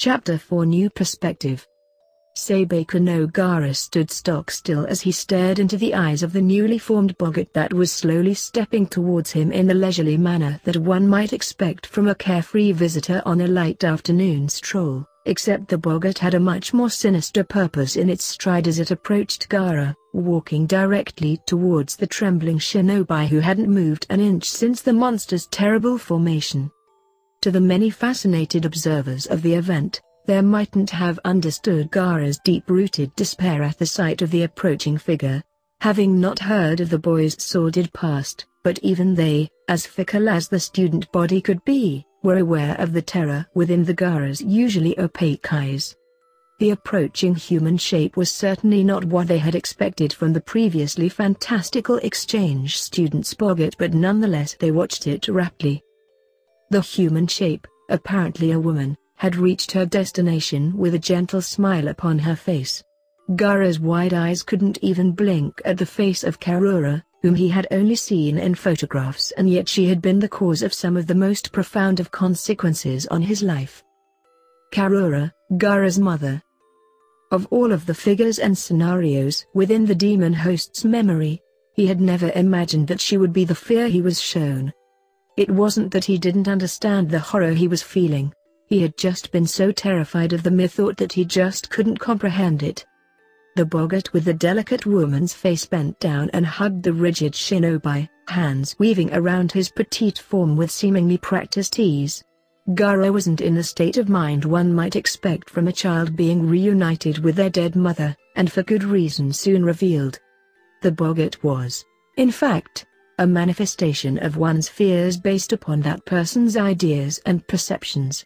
Chapter 4 New Perspective. Sabeko no Gaara stood stock still as he stared into the eyes of the newly formed boggart that was slowly stepping towards him in the leisurely manner that one might expect from a carefree visitor on a light afternoon stroll, except the boggart had a much more sinister purpose in its stride as it approached Gaara, walking directly towards the trembling shinobi who hadn't moved an inch since the monster's terrible formation. To the many fascinated observers of the event, they mightn't have understood Gaara's deep-rooted despair at the sight of the approaching figure, having not heard of the boy's sordid past, but even they, as fickle as the student body could be, were aware of the terror within the Gaara's usually opaque eyes. The approaching human shape was certainly not what they had expected from the previously fantastical exchange student's boggart, but nonetheless they watched it raptly. The human shape, apparently a woman, had reached her destination with a gentle smile upon her face. Gaara's wide eyes couldn't even blink at the face of Karura, whom he had only seen in photographs, and yet she had been the cause of some of the most profound of consequences on his life. Karura, Gaara's mother. Of all of the figures and scenarios within the demon host's memory, he had never imagined that she would be the fear he was shown. It wasn't that he didn't understand the horror he was feeling. He had just been so terrified of the mere thought that he just couldn't comprehend it. The boggart with the delicate woman's face bent down and hugged the rigid shinobi, hands weaving around his petite form with seemingly practiced ease. Gaara wasn't in the state of mind one might expect from a child being reunited with their dead mother, and for good reason soon revealed. The boggart was, in fact, a manifestation of one's fears based upon that person's ideas and perceptions.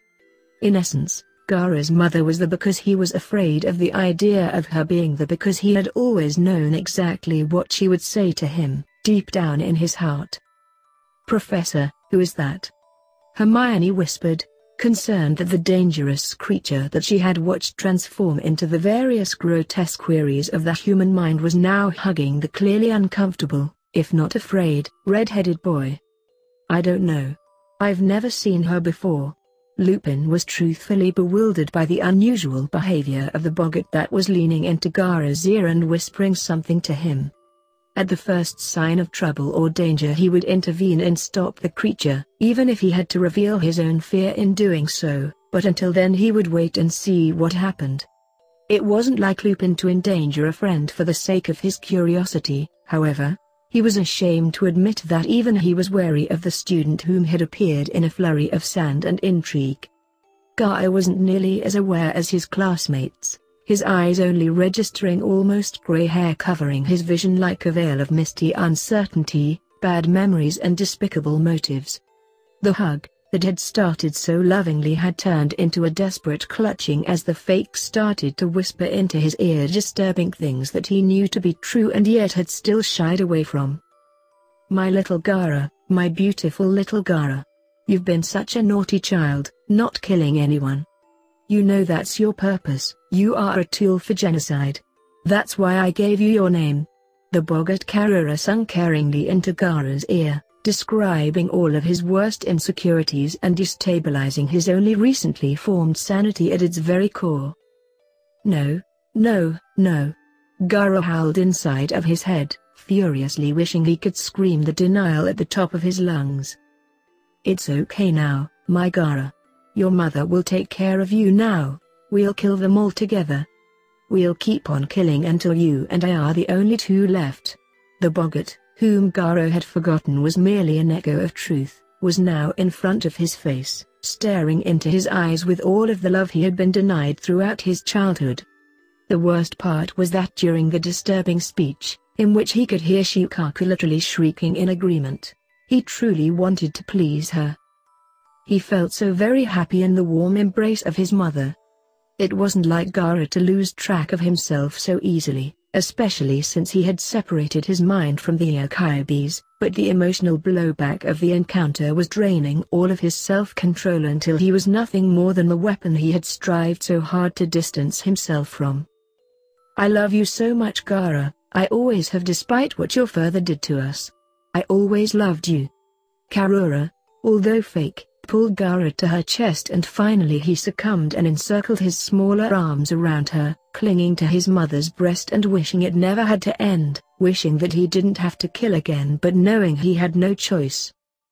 In essence, Gaara's mother was the because he was afraid of the idea of her being the because he had always known exactly what she would say to him, deep down in his heart. "Professor, who is that?" Hermione whispered, concerned that the dangerous creature that she had watched transform into the various grotesque queries of the human mind was now hugging the clearly uncomfortable, if not afraid, red-headed boy. "I don't know. I've never seen her before." Lupin was truthfully bewildered by the unusual behavior of the boggart that was leaning into Gaara's ear and whispering something to him. At the first sign of trouble or danger he would intervene and stop the creature, even if he had to reveal his own fear in doing so, but until then he would wait and see what happened. It wasn't like Lupin to endanger a friend for the sake of his curiosity, however. He was ashamed to admit that even he was wary of the student whom had appeared in a flurry of sand and intrigue. Gaara wasn't nearly as aware as his classmates, his eyes only registering almost gray hair covering his vision like a veil of misty uncertainty, bad memories and despicable motives. The hug, that had started so lovingly, had turned into a desperate clutching as the fake started to whisper into his ear disturbing things that he knew to be true and yet had still shied away from. "My little Gaara, my beautiful little Gaara. You've been such a naughty child, not killing anyone. You know that's your purpose, you are a tool for genocide. That's why I gave you your name." The boggart Karura sung caringly into Gaara's ear, describing all of his worst insecurities and destabilizing his only recently formed sanity at its very core. "No, no, no." Gaara howled inside of his head, furiously wishing he could scream the denial at the top of his lungs. "It's okay now, my Gaara. Your mother will take care of you now. We'll kill them all together. We'll keep on killing until you and I are the only two left." The boggart, whom Gaara had forgotten was merely an echo of truth, was now in front of his face, staring into his eyes with all of the love he had been denied throughout his childhood. The worst part was that during the disturbing speech, in which he could hear Shikaku literally shrieking in agreement, he truly wanted to please her. He felt so very happy in the warm embrace of his mother. It wasn't like Gaara to lose track of himself so easily, especially since he had separated his mind from the Akaibees, but the emotional blowback of the encounter was draining all of his self-control until he was nothing more than the weapon he had strived so hard to distance himself from. "I love you so much, Gaara. I always have, despite what your father did to us. I always loved you." Karura, although fake, pulled Gaara to her chest, and finally he succumbed and encircled his smaller arms around her, clinging to his mother's breast and wishing it never had to end, wishing that he didn't have to kill again, but knowing he had no choice.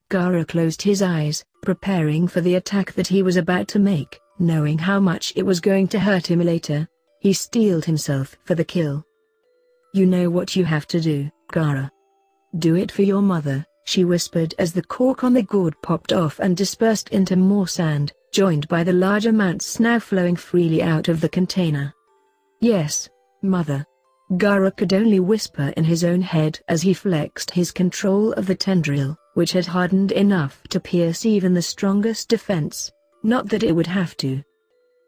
Gaara closed his eyes, preparing for the attack that he was about to make, knowing how much it was going to hurt him later. He steeled himself for the kill. "You know what you have to do, Gaara. Do it for your mother," she whispered as the cork on the gourd popped off and dispersed into more sand, joined by the large amounts now flowing freely out of the container. "Yes, mother." Gaara could only whisper in his own head as he flexed his control of the tendril, which had hardened enough to pierce even the strongest defense. Not that it would have to.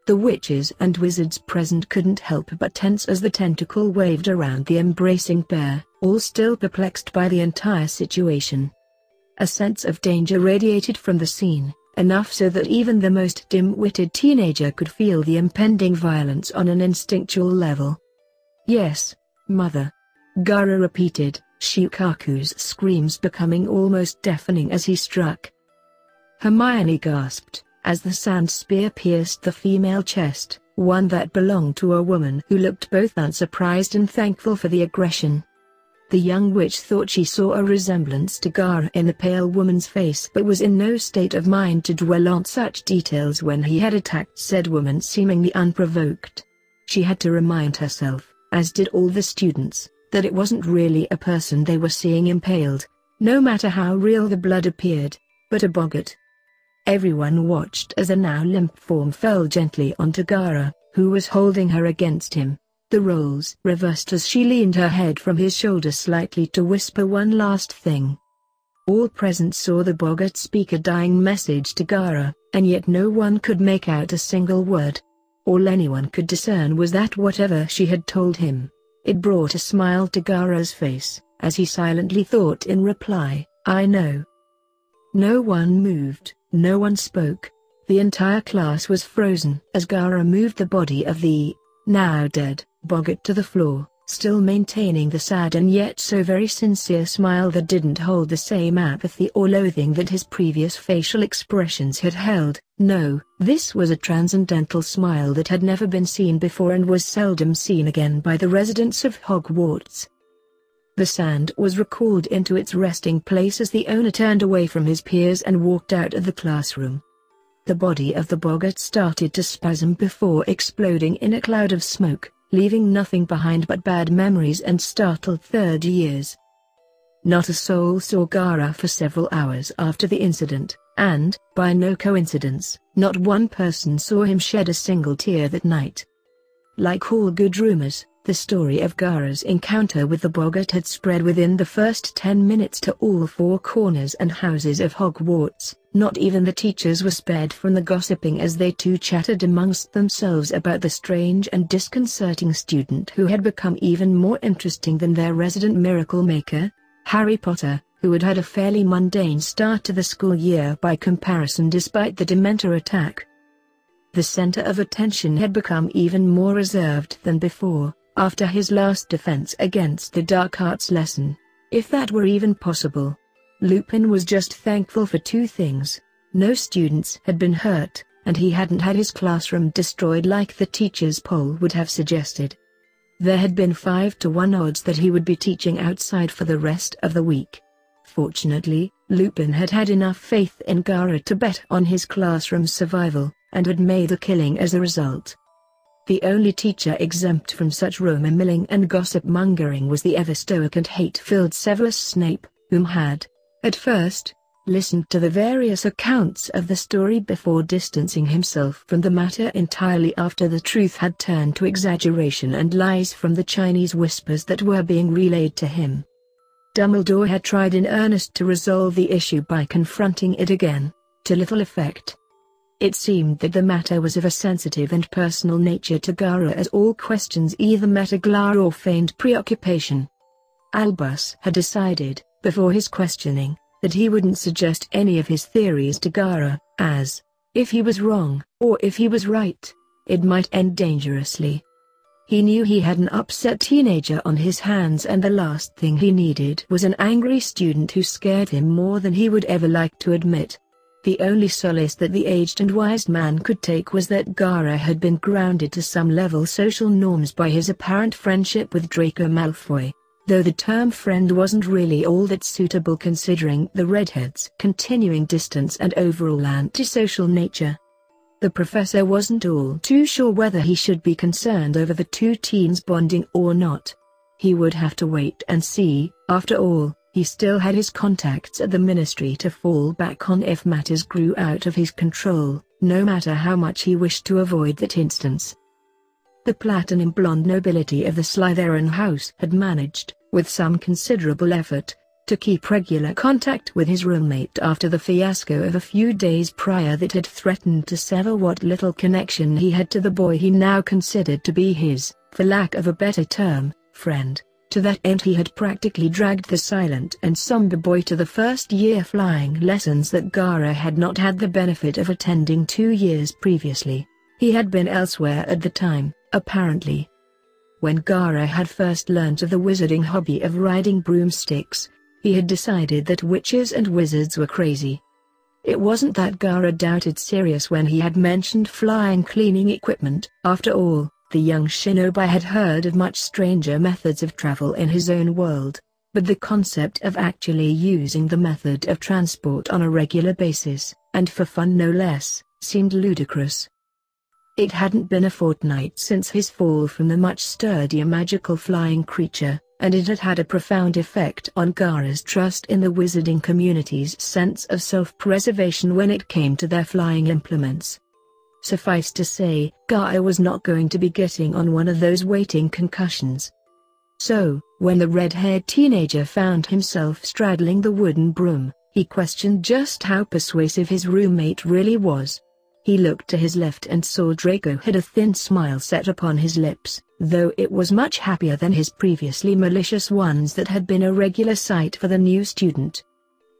The witches and wizards present couldn't help but tense as the tentacle waved around the embracing pair, all still perplexed by the entire situation. A sense of danger radiated from the scene, enough so that even the most dim-witted teenager could feel the impending violence on an instinctual level. "Yes, mother," Gaara repeated, Shikaku's screams becoming almost deafening as he struck. Hermione gasped as the sand spear pierced the female chest, one that belonged to a woman who looked both unsurprised and thankful for the aggression. The young witch thought she saw a resemblance to Gaara in the pale woman's face, but was in no state of mind to dwell on such details when he had attacked said woman seemingly unprovoked. She had to remind herself, as did all the students, that it wasn't really a person they were seeing impaled, no matter how real the blood appeared, but a boggart. Everyone watched as the now limp form fell gently onto Gaara, who was holding her against him. The roles reversed as she leaned her head from his shoulder slightly to whisper one last thing. All present saw the boggart speak a dying message to Gaara, and yet no one could make out a single word. All anyone could discern was that whatever she had told him, it brought a smile to Gaara's face, as he silently thought in reply, "I know." No one moved, no one spoke. The entire class was frozen as Gaara moved the body of the, now dead, boggart to the floor, still maintaining the sad and yet so very sincere smile that didn't hold the same apathy or loathing that his previous facial expressions had held. No, this was a transcendental smile that had never been seen before and was seldom seen again by the residents of Hogwarts. The sand was recalled into its resting place as the owner turned away from his peers and walked out of the classroom. The body of the boggart started to spasm before exploding in a cloud of smoke, leaving nothing behind but bad memories and startled third years. Not a soul saw Gaara for several hours after the incident, and, by no coincidence, not one person saw him shed a single tear that night. Like all good rumors, the story of Gaara's encounter with the boggart had spread within the first 10 minutes to all four corners and houses of Hogwarts. Not even the teachers were spared from the gossiping as they too chattered amongst themselves about the strange and disconcerting student who had become even more interesting than their resident miracle maker, Harry Potter, who had had a fairly mundane start to the school year by comparison despite the Dementor attack. The center of attention had become even more reserved than before, after his last defense against the dark arts lesson, if that were even possible. Lupin was just thankful for two things: no students had been hurt, and he hadn't had his classroom destroyed like the teacher's poll would have suggested. There had been 5-to-1 odds that he would be teaching outside for the rest of the week. Fortunately, Lupin had had enough faith in Gaara to bet on his classroom's survival, and had made a killing as a result. The only teacher exempt from such rumor-milling and gossip-mongering was the ever-stoic and hate-filled Severus Snape, whom had, at first, listened to the various accounts of the story before distancing himself from the matter entirely after the truth had turned to exaggeration and lies from the Chinese whispers that were being relayed to him. Dumbledore had tried in earnest to resolve the issue by confronting it again, to little effect. It seemed that the matter was of a sensitive and personal nature to Gaara, as all questions either met a glare or feigned preoccupation. Albus had decided, before his questioning, that he wouldn't suggest any of his theories to Gaara, as, if he was wrong, or if he was right, it might end dangerously. He knew he had an upset teenager on his hands, and the last thing he needed was an angry student who scared him more than he would ever like to admit. The only solace that the aged and wise man could take was that Gaara had been grounded to some level social norms by his apparent friendship with Draco Malfoy, though the term friend wasn't really all that suitable considering the redhead's continuing distance and overall antisocial nature. The professor wasn't all too sure whether he should be concerned over the two teens bonding or not. He would have to wait and see. After all, he still had his contacts at the ministry to fall back on if matters grew out of his control, no matter how much he wished to avoid that instance. The platinum blonde nobility of the Slytherin house had managed, with some considerable effort, to keep regular contact with his roommate after the fiasco of a few days prior that had threatened to sever what little connection he had to the boy he now considered to be his, for lack of a better term, friend. To that end he had practically dragged the silent and somber boy to the first-year flying lessons that Gaara had not had the benefit of attending 2 years previously. He had been elsewhere at the time, apparently. When Gaara had first learnt of the wizarding hobby of riding broomsticks, he had decided that witches and wizards were crazy. It wasn't that Gaara doubted Sirius when he had mentioned flying cleaning equipment. After all, the young shinobi had heard of much stranger methods of travel in his own world, but the concept of actually using the method of transport on a regular basis, and for fun no less, seemed ludicrous. It hadn't been a fortnight since his fall from the much sturdier magical flying creature, and it had had a profound effect on Gaara's trust in the wizarding community's sense of self-preservation when it came to their flying implements. Suffice to say, Gaara was not going to be getting on one of those waiting concussions. So, when the red-haired teenager found himself straddling the wooden broom, he questioned just how persuasive his roommate really was. He looked to his left and saw Draco had a thin smile set upon his lips, though it was much happier than his previously malicious ones that had been a regular sight for the new student.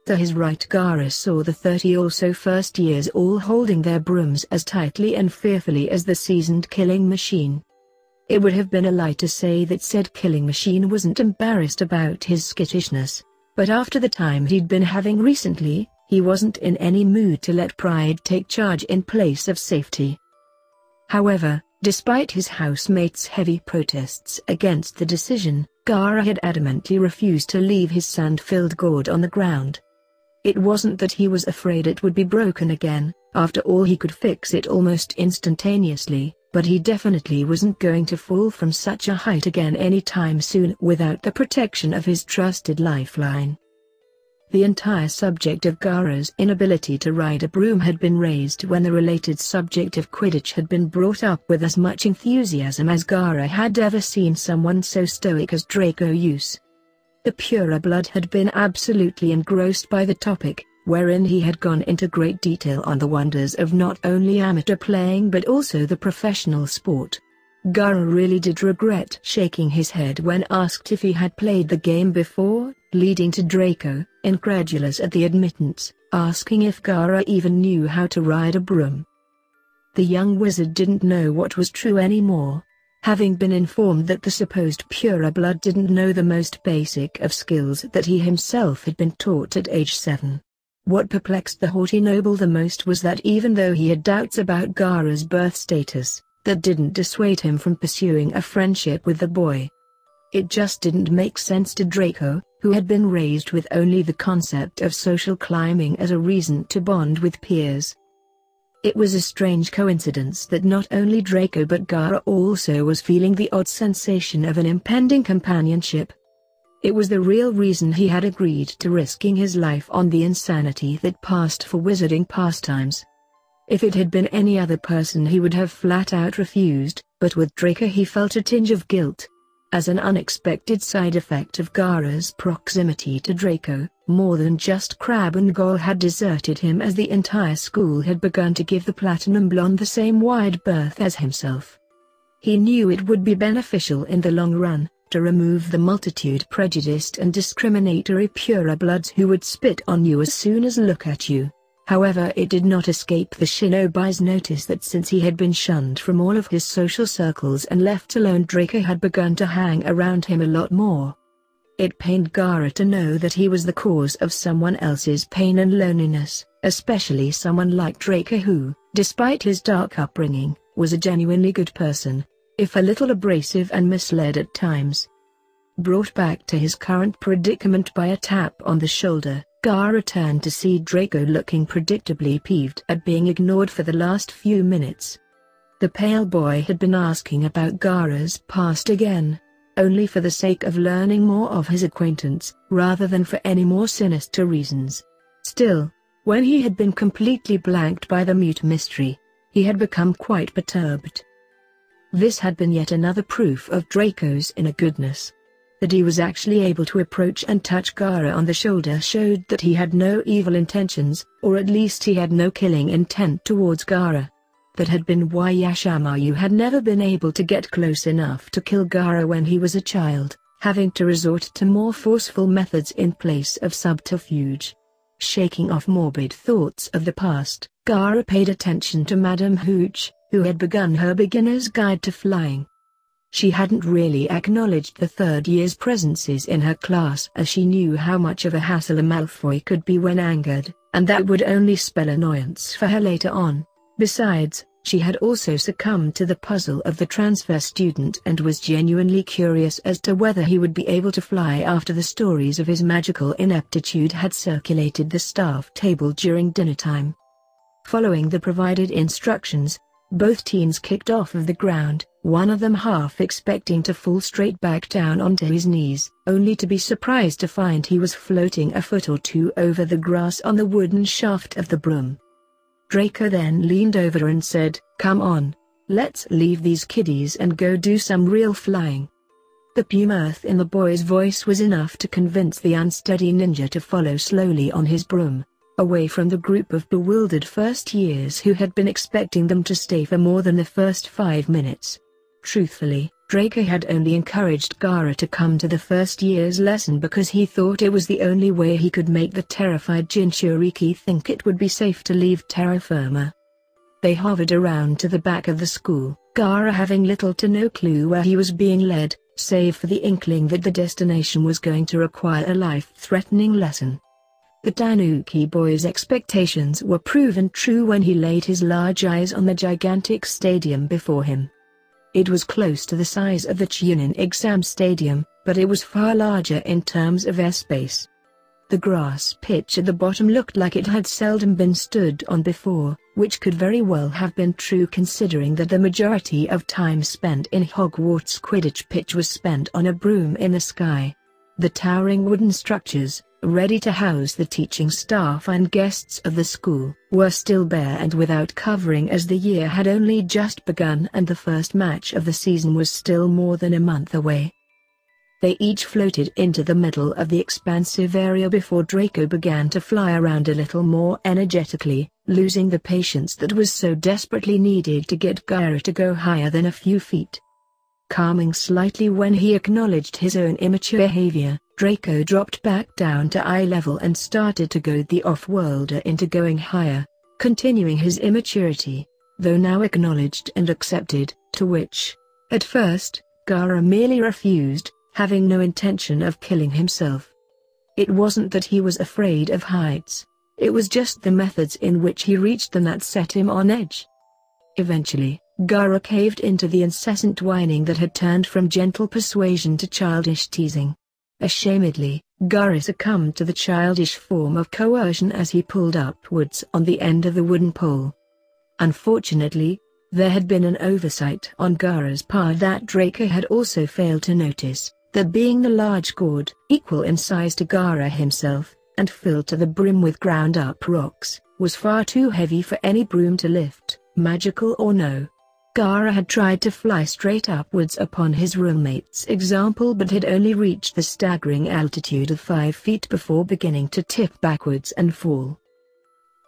To his right Gaara saw the 30 or so first years all holding their brooms as tightly and fearfully as the seasoned killing machine. It would have been a lie to say that said killing machine wasn't embarrassed about his skittishness, but after the time he'd been having recently, he wasn't in any mood to let pride take charge in place of safety. However, despite his housemates' heavy protests against the decision, Gaara had adamantly refused to leave his sand-filled gourd on the ground. It wasn't that he was afraid it would be broken again, after all he could fix it almost instantaneously, but he definitely wasn't going to fall from such a height again anytime soon without the protection of his trusted lifeline. The entire subject of Gaara's inability to ride a broom had been raised when the related subject of Quidditch had been brought up with as much enthusiasm as Gaara had ever seen someone so stoic as Draco use. The pureblood had been absolutely engrossed by the topic, wherein he had gone into great detail on the wonders of not only amateur playing but also the professional sport. Gaara really did regret shaking his head when asked if he had played the game before, leading to Draco, incredulous at the admittance, asking if Gaara even knew how to ride a broom. The young wizard didn't know what was true anymore, having been informed that the supposed pureblood didn't know the most basic of skills that he himself had been taught at age 7. What perplexed the haughty noble the most was that even though he had doubts about Gaara's birth status, that didn't dissuade him from pursuing a friendship with the boy. It just didn't make sense to Draco, who had been raised with only the concept of social climbing as a reason to bond with peers. It was a strange coincidence that not only Draco but Gaara also was feeling the odd sensation of an impending companionship. It was the real reason he had agreed to risking his life on the insanity that passed for wizarding pastimes. If it had been any other person he would have flat out refused, but with Draco he felt a tinge of guilt. As an unexpected side effect of Gaara's proximity to Draco, more than just Crabbe and Goyle had deserted him as the entire school had begun to give the platinum blonde the same wide berth as himself. He knew it would be beneficial in the long run, to remove the multitude prejudiced and discriminatory purebloods who would spit on you as soon as look at you. However, it did not escape the shinobi's notice that since he had been shunned from all of his social circles and left alone, Draco had begun to hang around him a lot more. It pained Gaara to know that he was the cause of someone else's pain and loneliness, especially someone like Draco who, despite his dark upbringing, was a genuinely good person, if a little abrasive and misled at times. Brought back to his current predicament by a tap on the shoulder, Gaara turned to see Draco looking predictably peeved at being ignored for the last few minutes. The pale boy had been asking about Gaara's past again, only for the sake of learning more of his acquaintance, rather than for any more sinister reasons. Still, when he had been completely blanked by the mute mystery, he had become quite perturbed. This had been yet another proof of Draco's inner goodness. That he was actually able to approach and touch Gaara on the shoulder showed that he had no evil intentions, or at least he had no killing intent towards Gaara. That had been why Yashamayu had never been able to get close enough to kill Gaara when he was a child, having to resort to more forceful methods in place of subterfuge. Shaking off morbid thoughts of the past, Gaara paid attention to Madame Hooch, who had begun her beginner's guide to flying. She hadn't really acknowledged the third year's presences in her class as she knew how much of a hassle a Malfoy could be when angered, and that would only spell annoyance for her later on. Besides, she had also succumbed to the puzzle of the transfer student and was genuinely curious as to whether he would be able to fly after the stories of his magical ineptitude had circulated the staff table during dinner time. Following the provided instructions, both teens kicked off of the ground, one of them half expecting to fall straight back down onto his knees, only to be surprised to find he was floating a foot or two over the grass on the wooden shaft of the broom. Draco then leaned over and said, "Come on, let's leave these kiddies and go do some real flying." The pure mirth in the boy's voice was enough to convince the unsteady ninja to follow slowly on his broom, away from the group of bewildered first years who had been expecting them to stay for more than the first 5 minutes. Truthfully, Draco had only encouraged Gaara to come to the first year's lesson because he thought it was the only way he could make the terrified Jinchuriki think it would be safe to leave terra firma. They hovered around to the back of the school, Gaara having little to no clue where he was being led, save for the inkling that the destination was going to require a life-threatening lesson. The Tanuki boy's expectations were proven true when he laid his large eyes on the gigantic stadium before him. It was close to the size of the Chunin exam stadium, but it was far larger in terms of airspace. The grass pitch at the bottom looked like it had seldom been stood on before, which could very well have been true considering that the majority of time spent in Hogwarts Quidditch pitch was spent on a broom in the sky. The towering wooden structures, ready to house the teaching staff and guests of the school, were still bare and without covering as the year had only just begun and the first match of the season was still more than a month away. They each floated into the middle of the expansive area before Draco began to fly around a little more energetically, losing the patience that was so desperately needed to get Gaara to go higher than a few feet. Calming slightly when he acknowledged his own immature behavior, Draco dropped back down to eye level and started to goad the off-worlder into going higher, continuing his immaturity, though now acknowledged and accepted, to which, at first, Gaara merely refused, having no intention of killing himself. It wasn't that he was afraid of heights, it was just the methods in which he reached them that set him on edge. Eventually, Gaara caved into the incessant whining that had turned from gentle persuasion to childish teasing. Ashamedly, Gaara succumbed to the childish form of coercion as he pulled upwards on the end of the wooden pole. Unfortunately, there had been an oversight on Gaara's part that Draco had also failed to notice, that being the large gourd, equal in size to Gaara himself, and filled to the brim with ground-up rocks, was far too heavy for any broom to lift, magical or no. Gaara had tried to fly straight upwards upon his roommate's example but had only reached the staggering altitude of 5 feet before beginning to tip backwards and fall.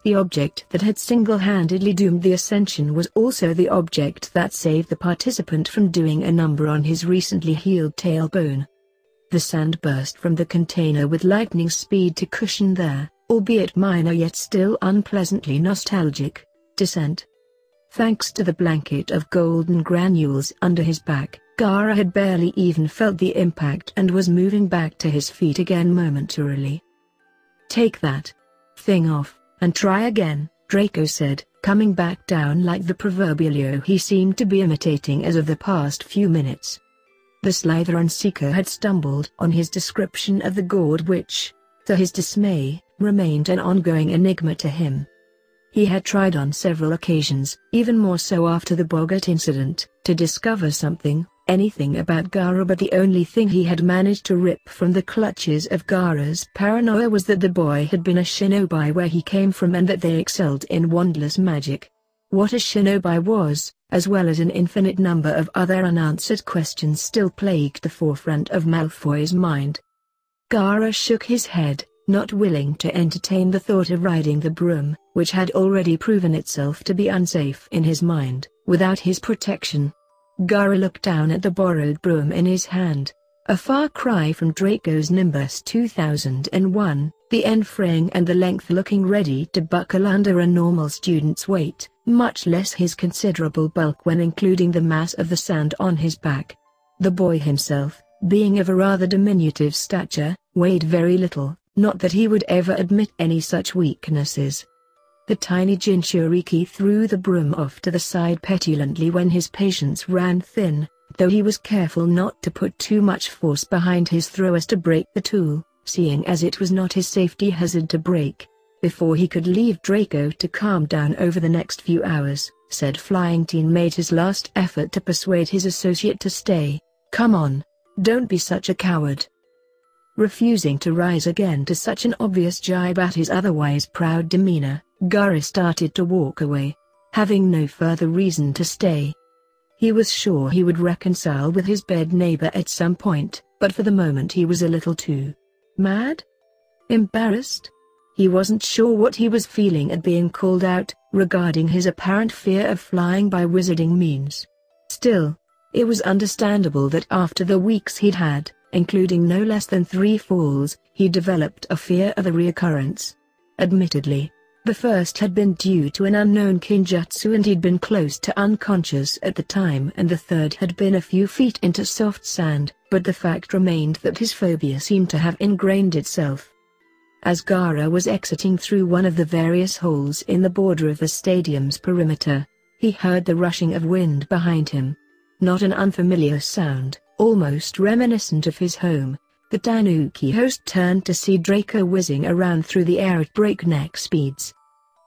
The object that had single-handedly doomed the ascension was also the object that saved the participant from doing a number on his recently healed tailbone. The sand burst from the container with lightning speed to cushion their, albeit minor yet still unpleasantly nostalgic, descent. Thanks to the blanket of golden granules under his back, Gaara had barely even felt the impact and was moving back to his feet again momentarily. "Take that thing off," "And try again," Draco said, coming back down like the proverbial yo he seemed to be imitating as of the past few minutes. The Slytherin Seeker had stumbled on his description of the gourd which, to his dismay, remained an ongoing enigma to him. He had tried on several occasions, even more so after the boggart incident, to discover something, anything about Gara, but the only thing he had managed to rip from the clutches of Gara's paranoia was that the boy had been a shinobi where he came from and that they excelled in wandless magic. What a shinobi was, as well as an infinite number of other unanswered questions, still plagued the forefront of Malfoy's mind. Gara shook his head, not willing to entertain the thought of riding the broom, which had already proven itself to be unsafe in his mind, without his protection. Gara looked down at the borrowed broom in his hand. A far cry from Draco's Nimbus 2001, the end fraying and the length looking ready to buckle under a normal student's weight, much less his considerable bulk when including the mass of the sand on his back. The boy himself, being of a rather diminutive stature, weighed very little, not that he would ever admit any such weaknesses. The tiny Jinchuriki threw the broom off to the side petulantly when his patience ran thin, though he was careful not to put too much force behind his throw as to break the tool, seeing as it was not his safety hazard to break. Before he could leave Draco to calm down over the next few hours, said Flying Teen made his last effort to persuade his associate to stay. "Come on, don't be such a coward." Refusing to rise again to such an obvious jibe at his otherwise proud demeanor, Gara started to walk away, having no further reason to stay. He was sure he would reconcile with his bed neighbor at some point, but for the moment he was a little too mad? Embarrassed? He wasn't sure what he was feeling at being called out, regarding his apparent fear of flying by wizarding means. Still, it was understandable that after the weeks he'd had, including no less than 3 falls, he developed a fear of a reoccurrence. Admittedly, the first had been due to an unknown kinjutsu and he'd been close to unconscious at the time, and the third had been a few feet into soft sand, but the fact remained that his phobia seemed to have ingrained itself. As Gara was exiting through one of the various holes in the border of the stadium's perimeter, he heard the rushing of wind behind him. Not an unfamiliar sound, almost reminiscent of his home. The Tanuki host turned to see Draco whizzing around through the air at breakneck speeds.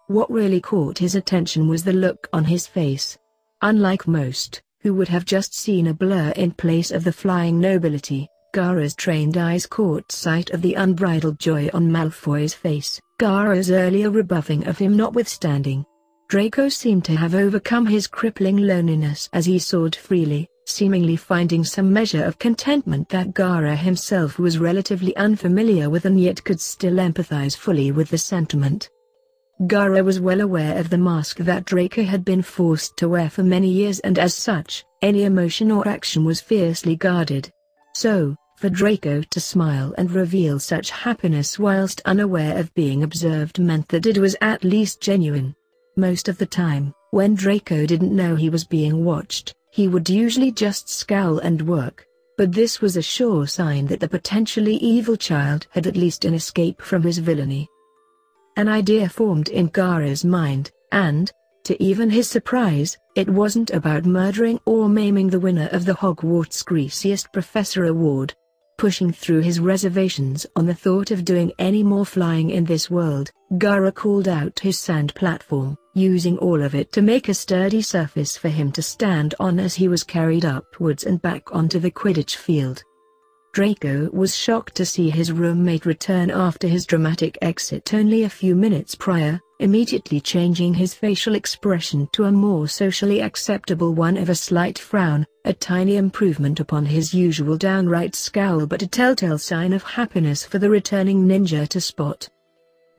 What really caught his attention was the look on his face. Unlike most, who would have just seen a blur in place of the flying nobility, Gara's trained eyes caught sight of the unbridled joy on Malfoy's face, Gara's earlier rebuffing of him notwithstanding. Draco seemed to have overcome his crippling loneliness as he soared freely, seemingly finding some measure of contentment that Gara himself was relatively unfamiliar with and yet could still empathize fully with the sentiment. Gara was well aware of the mask that Draco had been forced to wear for many years, and as such, any emotion or action was fiercely guarded. So, for Draco to smile and reveal such happiness whilst unaware of being observed meant that it was at least genuine. Most of the time, when Draco didn't know he was being watched, he would usually just scowl and work, but this was a sure sign that the potentially evil child had at least an escape from his villainy. An idea formed in Gara's mind, and, to even his surprise, it wasn't about murdering or maiming the winner of the Hogwarts Greasiest Professor Award. Pushing through his reservations on the thought of doing any more flying in this world, Gara called out his sand platform, using all of it to make a sturdy surface for him to stand on as he was carried upwards and back onto the Quidditch field. Draco was shocked to see his roommate return after his dramatic exit only a few minutes prior, immediately changing his facial expression to a more socially acceptable one of a slight frown, a tiny improvement upon his usual downright scowl but a telltale sign of happiness for the returning ninja to spot.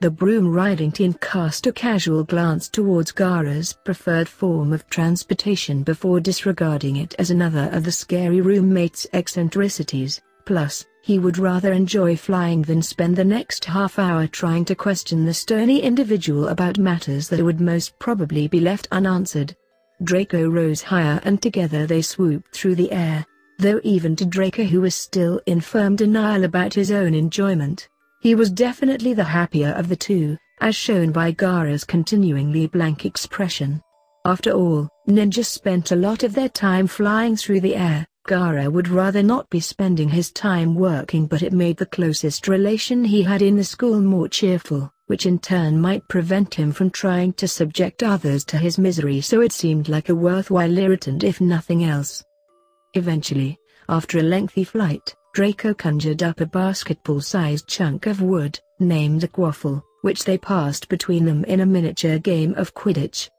The broom-riding teen cast a casual glance towards Gara's preferred form of transportation before disregarding it as another of the scary roommate's eccentricities. Plus, he would rather enjoy flying than spend the next half hour trying to question the stony individual about matters that would most probably be left unanswered. Draco rose higher and together they swooped through the air, though even to Draco, who was still in firm denial about his own enjoyment, he was definitely the happier of the two, as shown by Gaara's continuingly blank expression. After all, ninjas spent a lot of their time flying through the air. Gaara would rather not be spending his time working, but it made the closest relation he had in the school more cheerful, which in turn might prevent him from trying to subject others to his misery, so it seemed like a worthwhile irritant if nothing else. Eventually, after a lengthy flight, Draco conjured up a basketball-sized chunk of wood, named a quaffle, which they passed between them in a miniature game of Quidditch.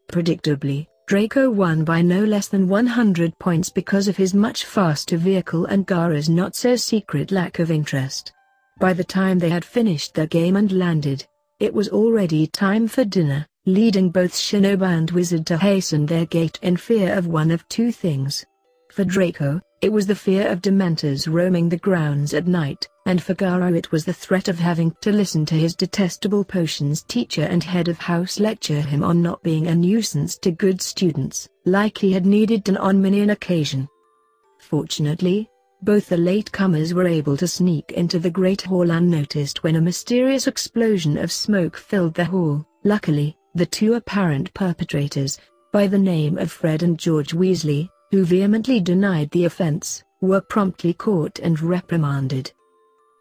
Predictably, Draco won by no less than 100 points because of his much faster vehicle and Gaara's not-so-secret lack of interest. By the time they had finished their game and landed, it was already time for dinner, leading both Shinobi and Wizard to hasten their gate in fear of one of two things. For Draco, it was the fear of Dementors roaming the grounds at night, and for Gaara it was the threat of having to listen to his detestable potions teacher and head of house lecture him on not being a nuisance to good students, like he had needed to on many an occasion. Fortunately, both the latecomers were able to sneak into the Great Hall unnoticed when a mysterious explosion of smoke filled the hall. Luckily, the two apparent perpetrators, by the name of Fred and George Weasley, who vehemently denied the offense, were promptly caught and reprimanded.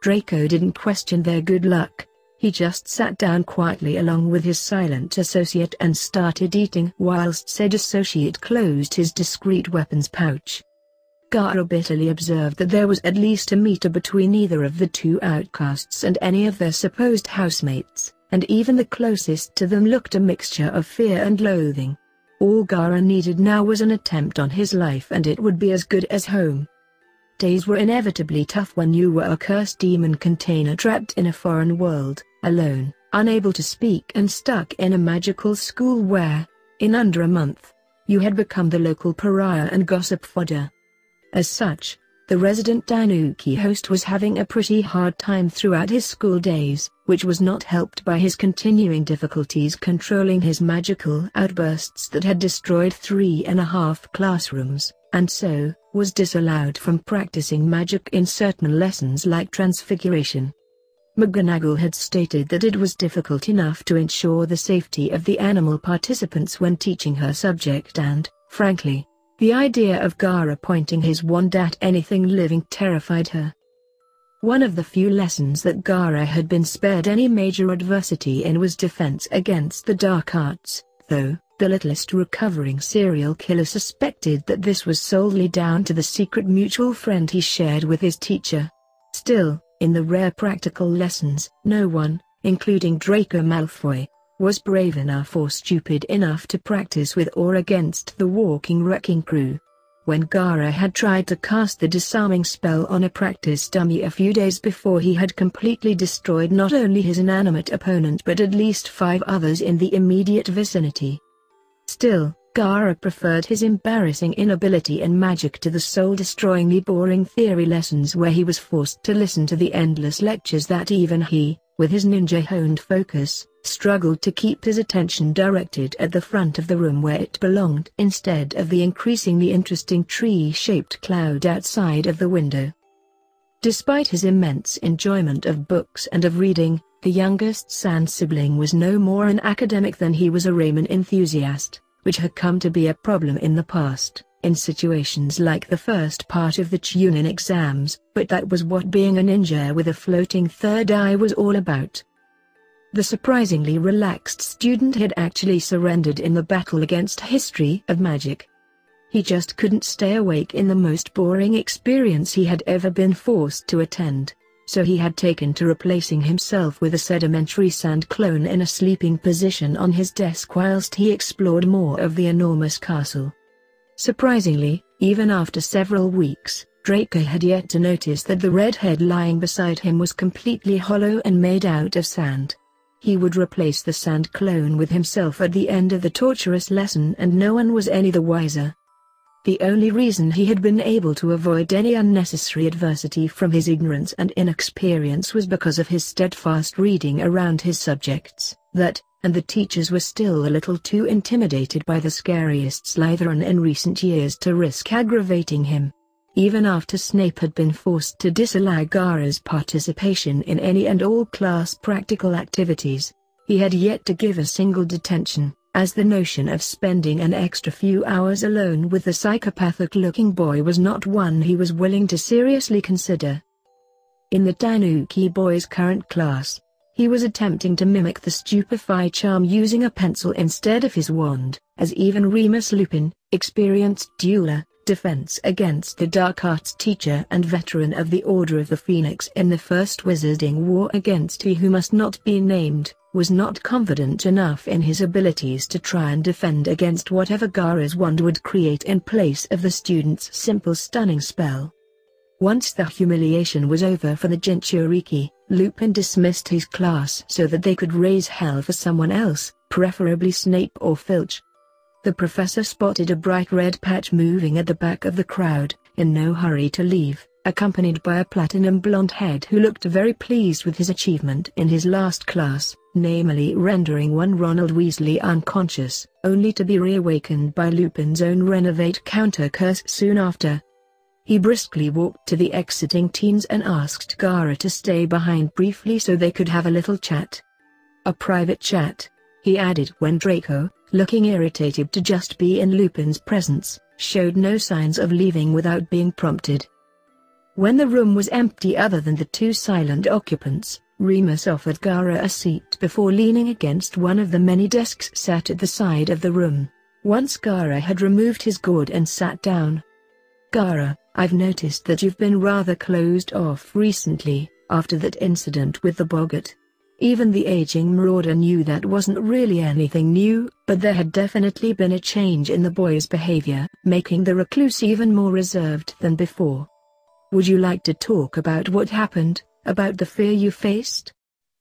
Draco didn't question their good luck. He just sat down quietly along with his silent associate and started eating whilst said associate closed his discreet weapons pouch. Gaara bitterly observed that there was at least a meter between either of the two outcasts and any of their supposed housemates, and even the closest to them looked a mixture of fear and loathing. All Gaara needed now was an attempt on his life and it would be as good as home. Days were inevitably tough when you were a cursed demon container trapped in a foreign world, alone, unable to speak and stuck in a magical school where, in under a month, you had become the local pariah and gossip fodder. As such, the resident Tanuki host was having a pretty hard time throughout his school days, which was not helped by his continuing difficulties controlling his magical outbursts that had destroyed 3.5 classrooms, and so, was disallowed from practicing magic in certain lessons like Transfiguration. McGonagall had stated that it was difficult enough to ensure the safety of the animal participants when teaching her subject and, frankly, the idea of Gaara pointing his wand at anything living terrified her. One of the few lessons that Gaara had been spared any major adversity in was defense against the dark arts, though the littlest recovering serial killer suspected that this was solely down to the secret mutual friend he shared with his teacher. Still, in the rare practical lessons, no one, including Draco Malfoy, was brave enough or stupid enough to practice with or against the walking wrecking crew. When Gaara had tried to cast the disarming spell on a practice dummy a few days before, he had completely destroyed not only his inanimate opponent but at least 5 others in the immediate vicinity. Still, Gaara preferred his embarrassing inability in magic to the soul-destroyingly boring theory lessons where he was forced to listen to the endless lectures that even he, with his ninja-honed focus, struggled to keep his attention directed at the front of the room where it belonged instead of the increasingly interesting tree-shaped cloud outside of the window. Despite his immense enjoyment of books and of reading, the youngest Sand sibling was no more an academic than he was a ramen enthusiast, which had come to be a problem in the past, in situations like the first part of the Chunin exams, but that was what being a ninja with a floating third eye was all about. The surprisingly relaxed student had actually surrendered in the battle against History of Magic. He just couldn't stay awake in the most boring experience he had ever been forced to attend, so he had taken to replacing himself with a sedimentary sand clone in a sleeping position on his desk whilst he explored more of the enormous castle. Surprisingly, even after several weeks, Draco had yet to notice that the redhead lying beside him was completely hollow and made out of sand. He would replace the sand clone with himself at the end of the torturous lesson and no one was any the wiser. The only reason he had been able to avoid any unnecessary adversity from his ignorance and inexperience was because of his steadfast reading around his subjects, and the teachers were still a little too intimidated by the scariest Slytherin in recent years to risk aggravating him. Even after Snape had been forced to disallow Gaara's participation in any and all class practical activities, He had yet to give a single detention, as the notion of spending an extra few hours alone with the psychopathic-looking boy was not one he was willing to seriously consider. In the Tanuki boy's current class, he was attempting to mimic the stupefy charm using a pencil instead of his wand, as even Remus Lupin, experienced dueler, defense against the dark arts teacher and veteran of the Order of the Phoenix in the First Wizarding War against He Who Must Not Be Named, was not confident enough in his abilities to try and defend against whatever Gaara's wand would create in place of the student's simple stunning spell. Once the humiliation was over for the Jinchuriki, Lupin dismissed his class so that they could raise hell for someone else, preferably Snape or Filch. The professor spotted a bright red patch moving at the back of the crowd, in no hurry to leave, accompanied by a platinum blonde head who looked very pleased with his achievement in his last class, namely rendering one Ronald Weasley unconscious, only to be reawakened by Lupin's own renovate counter curse soon after. He briskly walked to the exiting teens and asked Gaara to stay behind briefly so they could have a little chat. A private chat, he added when Draco, looking irritated to just be in Lupin's presence, showed no signs of leaving without being prompted. When the room was empty other than the two silent occupants, Remus offered Gaara a seat before leaning against one of the many desks set at the side of the room. Once Gaara had removed his gourd and sat down. "Gaara, I've noticed that you've been rather closed off recently, after that incident with the boggart." Even the aging marauder knew that wasn't really anything new, but there had definitely been a change in the boy's behavior, making the recluse even more reserved than before. "Would you like to talk about what happened, about the fear you faced?"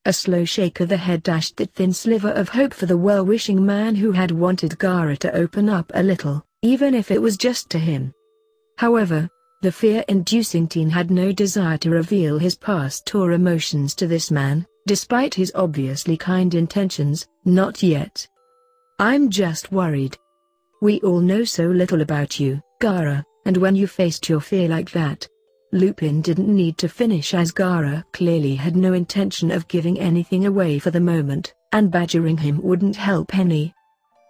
A slow shake of the head dashed that thin sliver of hope for the well-wishing man who had wanted Gaara to open up a little, even if it was just to him. However, the fear-inducing teen had no desire to reveal his past or emotions to this man, despite his obviously kind intentions, not yet. "I'm just worried. We all know so little about you, Gaara, and when you faced your fear like that..." Lupin didn't need to finish as Gaara clearly had no intention of giving anything away for the moment, and badgering him wouldn't help any.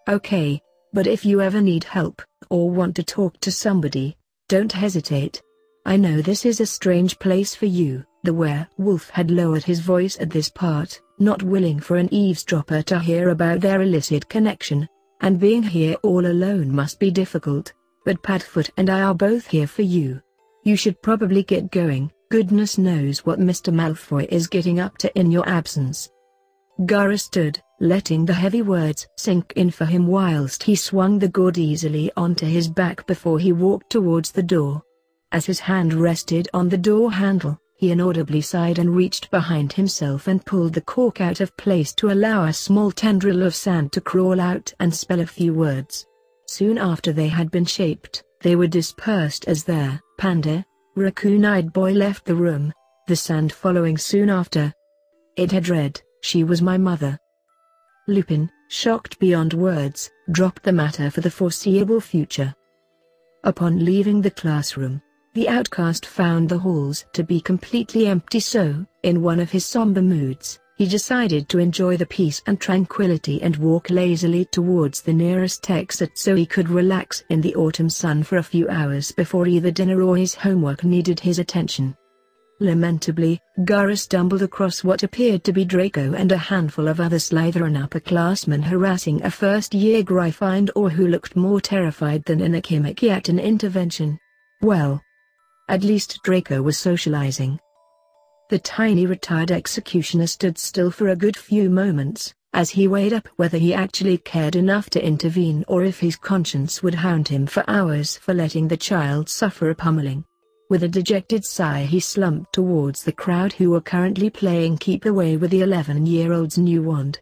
"Okay, but if you ever need help, or want to talk to somebody, don't hesitate. I know this is a strange place for you." The werewolf had lowered his voice at this part, not willing for an eavesdropper to hear about their illicit connection. "And being here all alone must be difficult, but Padfoot and I are both here for you. You should probably get going, goodness knows what Mr. Malfoy is getting up to in your absence." Gaara stood, letting the heavy words sink in for him whilst he swung the gourd easily onto his back before he walked towards the door. As his hand rested on the door handle, he inaudibly sighed and reached behind himself and pulled the cork out of place to allow a small tendril of sand to crawl out and spell a few words. Soon after they had been shaped, they were dispersed as their panda, raccoon-eyed boy left the room, the sand following soon after. It had read, "She was my mother." Lupin, shocked beyond words, dropped the matter for the foreseeable future. Upon leaving the classroom, the outcast found the halls to be completely empty, so, in one of his somber moods, he decided to enjoy the peace and tranquility and walk lazily towards the nearest exit so he could relax in the autumn sun for a few hours before either dinner or his homework needed his attention. Lamentably, Gaara stumbled across what appeared to be Draco and a handful of other Slytherin upperclassmen harassing a first-year Gryffindor who looked more terrified than an academic yet an intervention. Well, at least Draco was socializing. The tiny retired executioner stood still for a good few moments, as he weighed up whether he actually cared enough to intervene or if his conscience would hound him for hours for letting the child suffer a pummeling. With a dejected sigh he slumped towards the crowd who were currently playing keep away with the 11-year-old's new wand.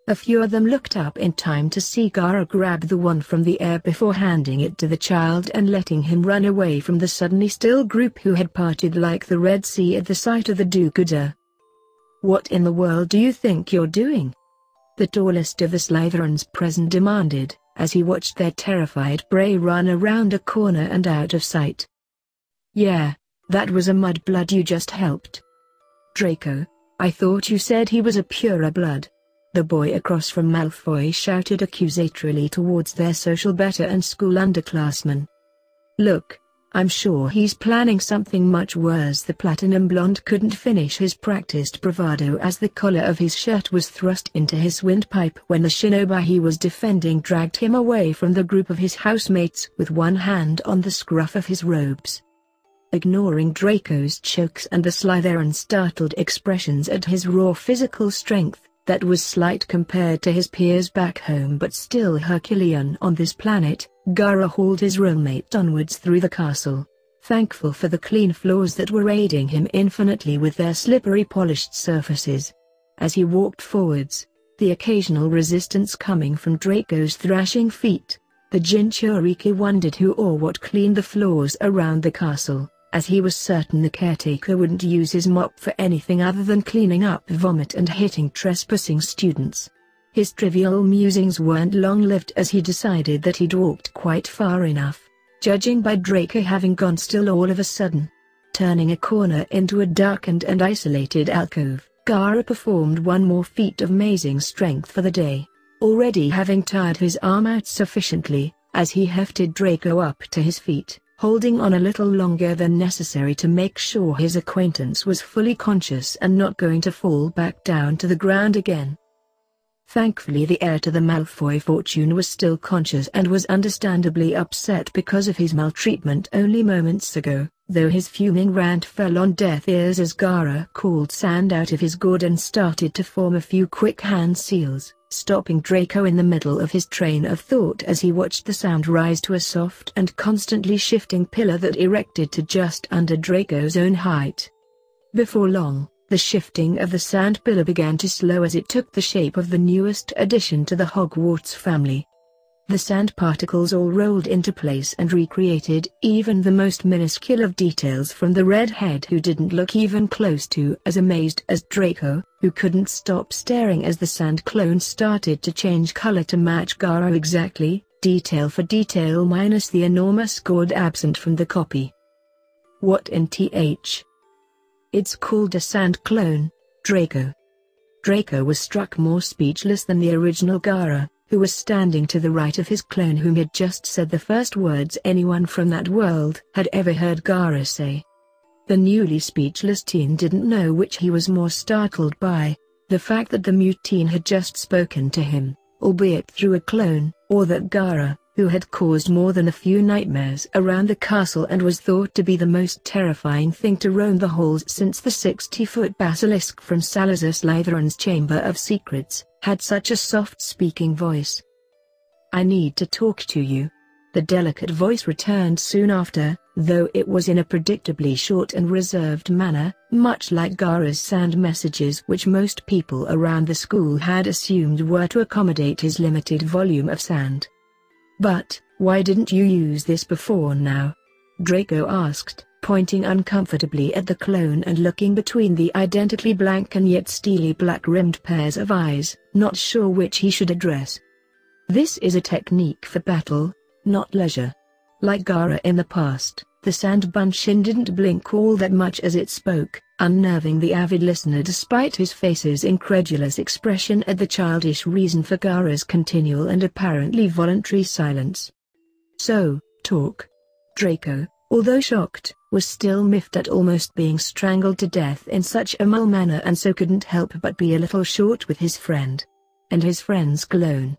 A few of them looked up in time to see Gaara grab the wand from the air before handing it to the child and letting him run away from the suddenly still group who had parted like the Red Sea at the sight of the do-gooder. "What in the world do you think you're doing?" the tallest of the Slytherins present demanded, as he watched their terrified prey run around a corner and out of sight. "Yeah, that was a mudblood you just helped." "Draco, I thought you said he was a pureblood." The boy across from Malfoy shouted accusatorily towards their social better and school underclassmen. "Look, I'm sure he's planning something much worse." The platinum blonde couldn't finish his practiced bravado as the collar of his shirt was thrust into his windpipe when the shinobi he was defending dragged him away from the group of his housemates with one hand on the scruff of his robes. Ignoring Draco's chokes and the Slytherin startled expressions at his raw physical strength, that was slight compared to his peers back home but still Herculean on this planet, Gara hauled his roommate onwards through the castle, thankful for the clean floors that were aiding him infinitely with their slippery polished surfaces. As he walked forwards, the occasional resistance coming from Draco's thrashing feet, the Jinchuriki wondered who or what cleaned the floors around the castle, as he was certain the caretaker wouldn't use his mop for anything other than cleaning up vomit and hitting trespassing students. His trivial musings weren't long-lived as he decided that he'd walked quite far enough, judging by Draco having gone still all of a sudden. Turning a corner into a darkened and isolated alcove, Gara performed one more feat of amazing strength for the day, already having tired his arm out sufficiently, as he hefted Draco up to his feet, holding on a little longer than necessary to make sure his acquaintance was fully conscious and not going to fall back down to the ground again. Thankfully the heir to the Malfoy fortune was still conscious and was understandably upset because of his maltreatment only moments ago, though his fuming rant fell on deaf ears as Gara called sand out of his gourd and started to form a few quick hand seals, stopping Draco in the middle of his train of thought as he watched the sound rise to a soft and constantly shifting pillar that erected to just under Draco's own height. Before long, the shifting of the sand pillar began to slow as it took the shape of the newest addition to the Hogwarts family. The sand particles all rolled into place and recreated even the most minuscule of details from the redhead who didn't look even close to as amazed as Draco, who couldn't stop staring as the sand clone started to change color to match Gara exactly, detail for detail minus the enormous gourd absent from the copy. What in th? It's called a sand clone, Draco. Draco was struck more speechless than the original Gara, who was standing to the right of his clone whom had just said the first words anyone from that world had ever heard Gara say. The newly speechless teen didn't know which he was more startled by, the fact that the mute teen had just spoken to him, albeit through a clone, or that Gara, who had caused more than a few nightmares around the castle and was thought to be the most terrifying thing to roam the halls since the 60-foot basilisk from Salazar Slytherin's Chamber of Secrets, had such a soft-speaking voice. "I need to talk to you." The delicate voice returned soon after, though it was in a predictably short and reserved manner, much like Gara's sand messages which most people around the school had assumed were to accommodate his limited volume of sand. "But, why didn't you use this before now?" Draco asked, pointing uncomfortably at the clone and looking between the identically blank and yet steely black-rimmed pairs of eyes, not sure which he should address. "This is a technique for battle, not leisure." Like Gara in the past, the sand bunshin didn't blink all that much as it spoke, unnerving the avid listener despite his face's incredulous expression at the childish reason for Gara's continual and apparently voluntary silence. "So, talk." Draco, although shocked, was still miffed at almost being strangled to death in such a mal manner and so couldn't help but be a little short with his friend. And his friend's clone.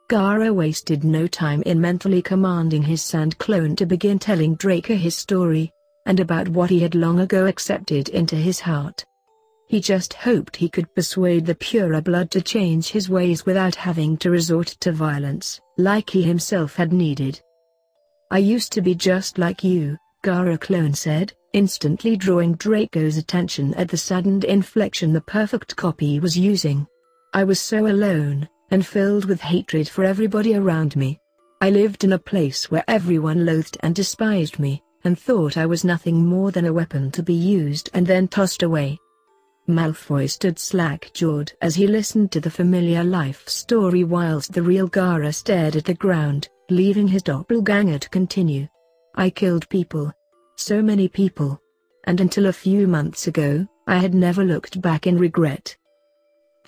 Gara wasted no time in mentally commanding his sand clone to begin telling Draco his story, and about what he had long ago accepted into his heart. He just hoped he could persuade the purer blood to change his ways without having to resort to violence, like he himself had needed. "I used to be just like you," Gara clone said, instantly drawing Draco's attention at the saddened inflection the perfect copy was using. "I was so alone, and filled with hatred for everybody around me. I lived in a place where everyone loathed and despised me, and thought I was nothing more than a weapon to be used and then tossed away." Malfoy stood slack-jawed as he listened to the familiar life story whilst the real Gara stared at the ground, leaving his doppelganger to continue. "I killed people. So many people. And until a few months ago, I had never looked back in regret."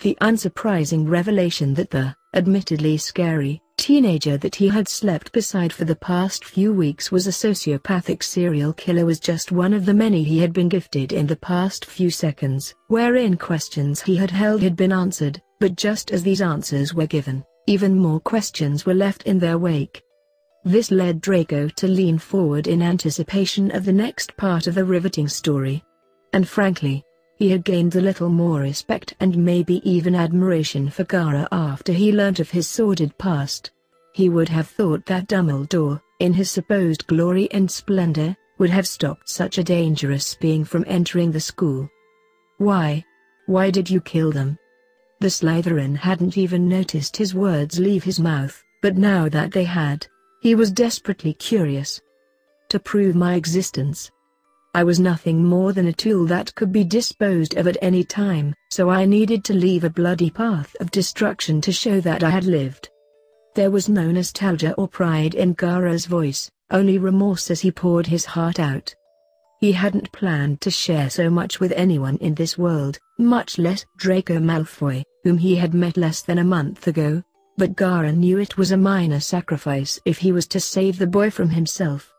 The unsurprising revelation that the, admittedly scary, teenager that he had slept beside for the past few weeks was a sociopathic serial killer was just one of the many he had been gifted in the past few seconds, wherein questions he had held had been answered, but just as these answers were given, even more questions were left in their wake. This led Draco to lean forward in anticipation of the next part of the riveting story. And frankly, he had gained a little more respect and maybe even admiration for Gaara after he learnt of his sordid past. He would have thought that Dumbledore, in his supposed glory and splendor, would have stopped such a dangerous being from entering the school. Why? Why did you kill them? The Slytherin hadn't even noticed his words leave his mouth, but now that they had, he was desperately curious. To prove my existence. I was nothing more than a tool that could be disposed of at any time, so I needed to leave a bloody path of destruction to show that I had lived. There was no nostalgia or pride in Gaara's voice, only remorse as he poured his heart out. He hadn't planned to share so much with anyone in this world, much less Draco Malfoy, whom he had met less than a month ago, but Gaara knew it was a minor sacrifice if he was to save the boy from himself.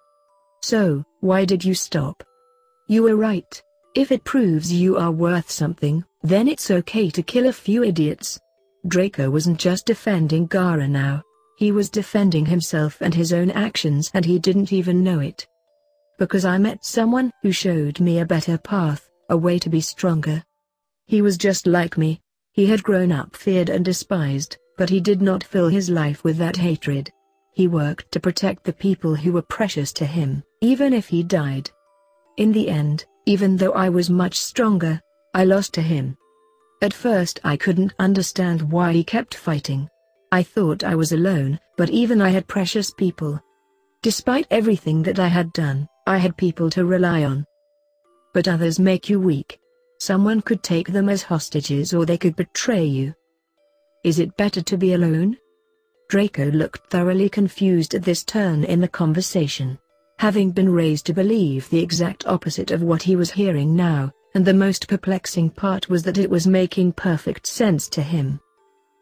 So, why did you stop? You were right. If it proves you are worth something, then it's okay to kill a few idiots. Draco wasn't just defending Gaara now, he was defending himself and his own actions, and he didn't even know it. Because I met someone who showed me a better path, a way to be stronger. He was just like me. He had grown up feared and despised, but he did not fill his life with that hatred. He worked to protect the people who were precious to him, even if he died. In the end, even though I was much stronger, I lost to him. At first I couldn't understand why he kept fighting. I thought I was alone, but even I had precious people. Despite everything that I had done, I had people to rely on. But others make you weak. Someone could take them as hostages or they could betray you. Is it better to be alone? Draco looked thoroughly confused at this turn in the conversation. Having been raised to believe the exact opposite of what he was hearing now, and the most perplexing part was that it was making perfect sense to him.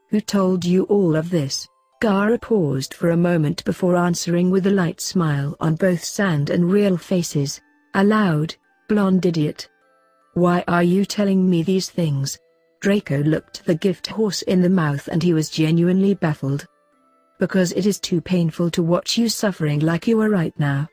Who told you all of this? Gaara paused for a moment before answering with a light smile on both sand and real faces. Aloud, blonde idiot. Why are you telling me these things? Draco looked the gift horse in the mouth and he was genuinely baffled. Because it is too painful to watch you suffering like you are right now.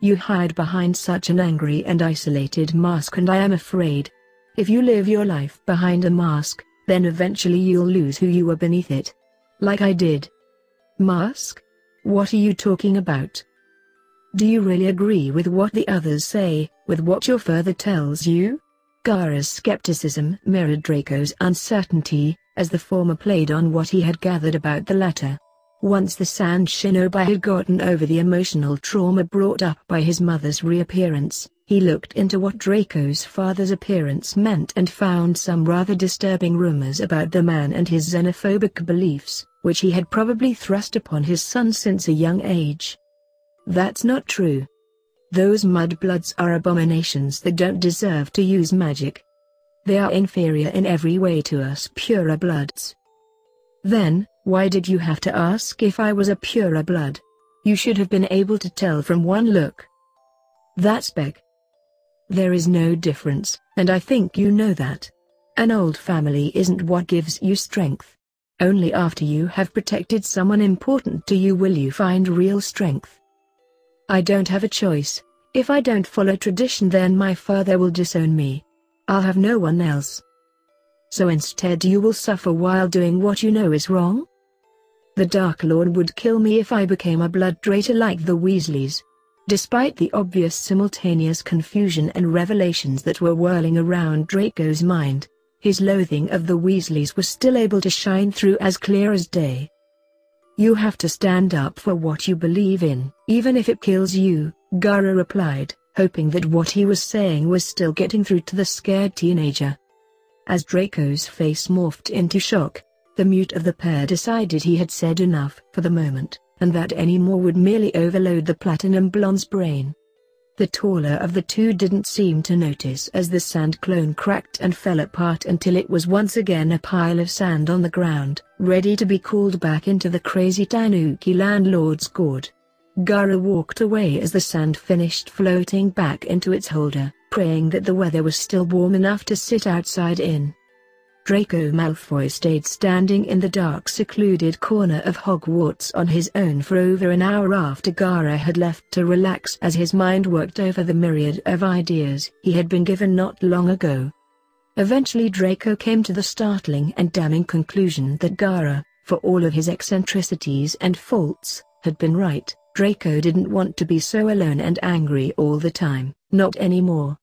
You hide behind such an angry and isolated mask, and I am afraid. If you live your life behind a mask, then eventually you'll lose who you were beneath it. Like I did. Mask? What are you talking about? Do you really agree with what the others say, with what your father tells you? Gaara's skepticism mirrored Draco's uncertainty, as the former played on what he had gathered about the latter. Once the Sand Shinobi had gotten over the emotional trauma brought up by his mother's reappearance, he looked into what Draco's father's appearance meant and found some rather disturbing rumors about the man and his xenophobic beliefs, which he had probably thrust upon his son since a young age. That's not true. Those mudbloods are abominations that don't deserve to use magic. They are inferior in every way to us purebloods. Then, why did you have to ask if I was a pureblood? You should have been able to tell from one look. That's big. There is no difference, and I think you know that. An old family isn't what gives you strength. Only after you have protected someone important to you will you find real strength. I don't have a choice. If I don't follow tradition, then my father will disown me. I'll have no one else. So instead you will suffer while doing what you know is wrong? The Dark Lord would kill me if I became a blood traitor like the Weasleys. Despite the obvious simultaneous confusion and revelations that were whirling around Draco's mind, his loathing of the Weasleys was still able to shine through as clear as day. You have to stand up for what you believe in, even if it kills you, Gaara replied, hoping that what he was saying was still getting through to the scared teenager. As Draco's face morphed into shock, the mute of the pair decided he had said enough for the moment, and that any more would merely overload the platinum blonde's brain. The taller of the two didn't seem to notice as the sand clone cracked and fell apart until it was once again a pile of sand on the ground, ready to be called back into the crazy Tanuki landlord's gourd. Gaara walked away as the sand finished floating back into its holder, praying that the weather was still warm enough to sit outside in. Draco Malfoy stayed standing in the dark secluded corner of Hogwarts on his own for over an hour after Gaara had left to relax as his mind worked over the myriad of ideas he had been given not long ago. Eventually Draco came to the startling and damning conclusion that Gaara, for all of his eccentricities and faults, had been right. Draco didn't want to be so alone and angry all the time, not anymore.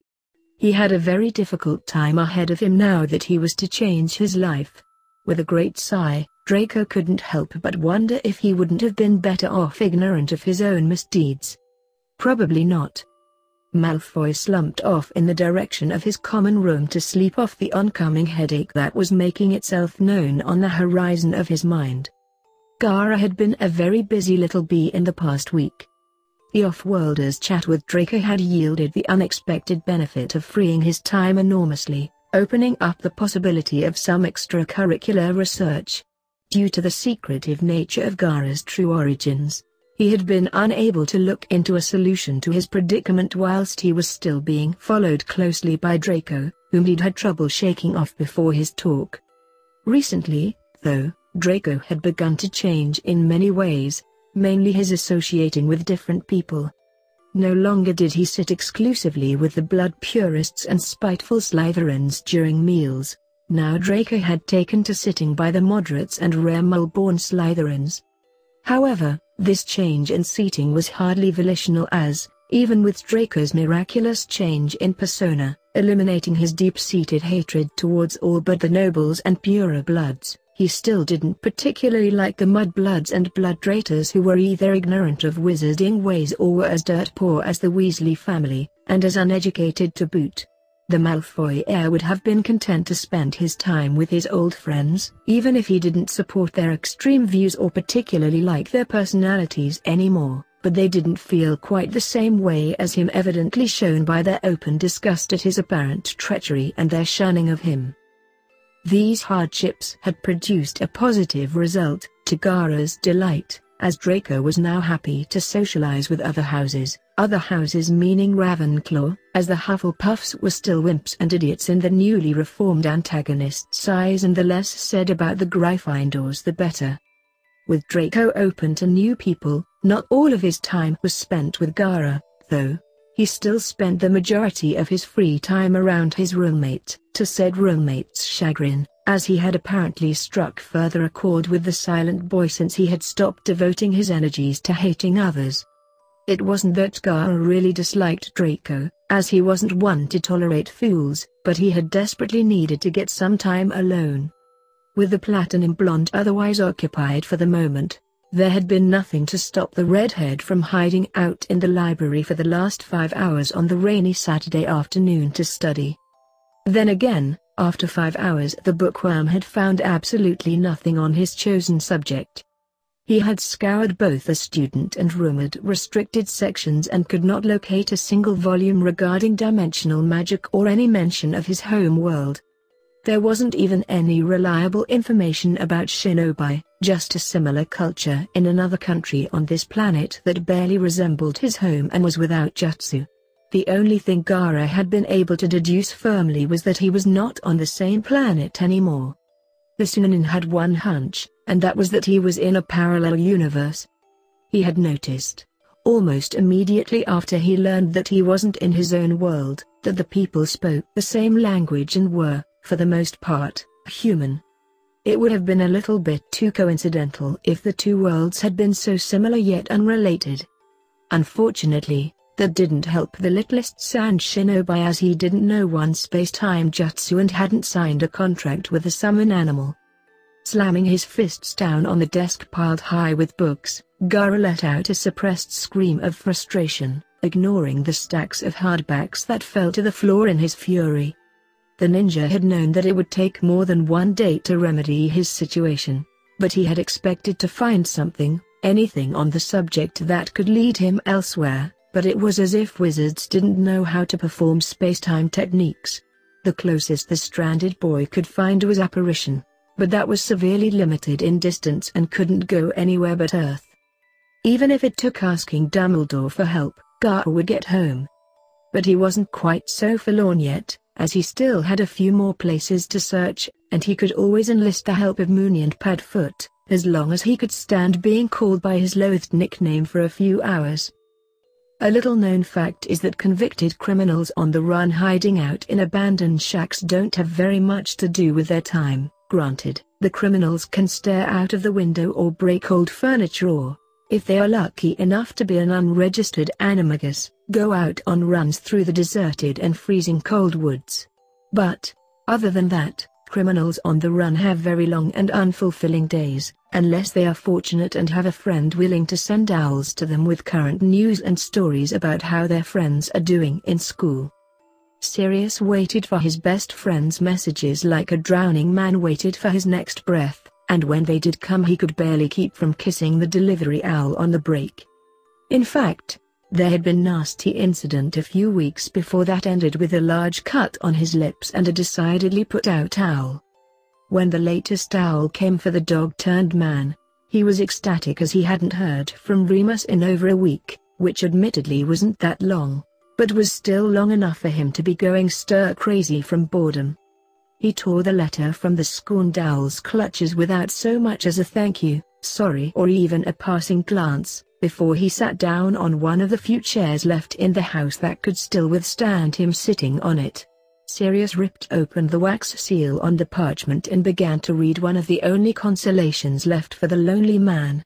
He had a very difficult time ahead of him now that he was to change his life. With a great sigh, Draco couldn't help but wonder if he wouldn't have been better off ignorant of his own misdeeds. Probably not. Malfoy slumped off in the direction of his common room to sleep off the oncoming headache that was making itself known on the horizon of his mind. Gaara had been a very busy little bee in the past week. The off-worlder's chat with Draco had yielded the unexpected benefit of freeing his time enormously, opening up the possibility of some extracurricular research. Due to the secretive nature of Gaara's true origins, he had been unable to look into a solution to his predicament whilst he was still being followed closely by Draco, whom he'd had trouble shaking off before his talk. Recently, though, Draco had begun to change in many ways, mainly his associating with different people. No longer did he sit exclusively with the blood purists and spiteful Slytherins during meals. Now Draco had taken to sitting by the moderates and rare Mole-born Slytherins. However, this change in seating was hardly volitional as, even with Draco's miraculous change in persona, eliminating his deep-seated hatred towards all but the nobles and purer bloods, he still didn't particularly like the mudbloods and blood-traitors who were either ignorant of wizarding ways or were as dirt-poor as the Weasley family, and as uneducated to boot. The Malfoy heir would have been content to spend his time with his old friends, even if he didn't support their extreme views or particularly like their personalities anymore, but they didn't feel quite the same way as him, evidently shown by their open disgust at his apparent treachery and their shunning of him. These hardships had produced a positive result, to Gaara's delight, as Draco was now happy to socialize with other houses meaning Ravenclaw, as the Hufflepuffs were still wimps and idiots in the newly reformed antagonist's eyes, and the less said about the Gryffindors the better. With Draco open to new people, not all of his time was spent with Gaara, though. He still spent the majority of his free time around his roommate, to said roommate's chagrin, as he had apparently struck further accord with the silent boy since he had stopped devoting his energies to hating others. It wasn't that Gaara really disliked Draco, as he wasn't one to tolerate fools, but he had desperately needed to get some time alone. With the platinum blonde otherwise occupied for the moment, there had been nothing to stop the redhead from hiding out in the library for the last 5 hours on the rainy Saturday afternoon to study. Then again, after 5 hours the bookworm had found absolutely nothing on his chosen subject. He had scoured both the student and rumored restricted sections and could not locate a single volume regarding dimensional magic or any mention of his home world. There wasn't even any reliable information about shinobi, just a similar culture in another country on this planet that barely resembled his home and was without jutsu. The only thing Gaara had been able to deduce firmly was that he was not on the same planet anymore. The Sunanin had one hunch, and that was that he was in a parallel universe. He had noticed, almost immediately after he learned that he wasn't in his own world, that the people spoke the same language and were, for the most part, human. It would have been a little bit too coincidental if the two worlds had been so similar yet unrelated. Unfortunately, that didn't help the littlest sand shinobi, as he didn't know one space-time jutsu and hadn't signed a contract with the summon animal. Slamming his fists down on the desk piled high with books, Gaara let out a suppressed scream of frustration, ignoring the stacks of hardbacks that fell to the floor in his fury. The ninja had known that it would take more than one day to remedy his situation, but he had expected to find something, anything on the subject that could lead him elsewhere, but it was as if wizards didn't know how to perform space-time techniques. The closest the stranded boy could find was apparition, but that was severely limited in distance and couldn't go anywhere but Earth. Even if it took asking Dumbledore for help, Gar would get home. But he wasn't quite so forlorn yet, as he still had a few more places to search, and he could always enlist the help of Moony and Padfoot, as long as he could stand being called by his loathed nickname for a few hours. A little-known fact is that convicted criminals on the run hiding out in abandoned shacks don't have very much to do with their time. Granted, the criminals can stare out of the window or break old furniture or, if they are lucky enough to be an unregistered animagus, go out on runs through the deserted and freezing cold woods. But, other than that, criminals on the run have very long and unfulfilling days, unless they are fortunate and have a friend willing to send owls to them with current news and stories about how their friends are doing in school. Sirius waited for his best friend's messages like a drowning man waited for his next breath, and when they did come he could barely keep from kissing the delivery owl on the break. In fact, there had been a nasty incident a few weeks before that ended with a large cut on his lips and a decidedly put-out owl. When the latest owl came for the dog-turned-man, he was ecstatic as he hadn't heard from Remus in over a week, which admittedly wasn't that long, but was still long enough for him to be going stir-crazy from boredom. He tore the letter from the scorned owl's clutches without so much as a thank you, sorry or even a passing glance, before he sat down on one of the few chairs left in the house that could still withstand him sitting on it. Sirius ripped open the wax seal on the parchment and began to read one of the only consolations left for the lonely man.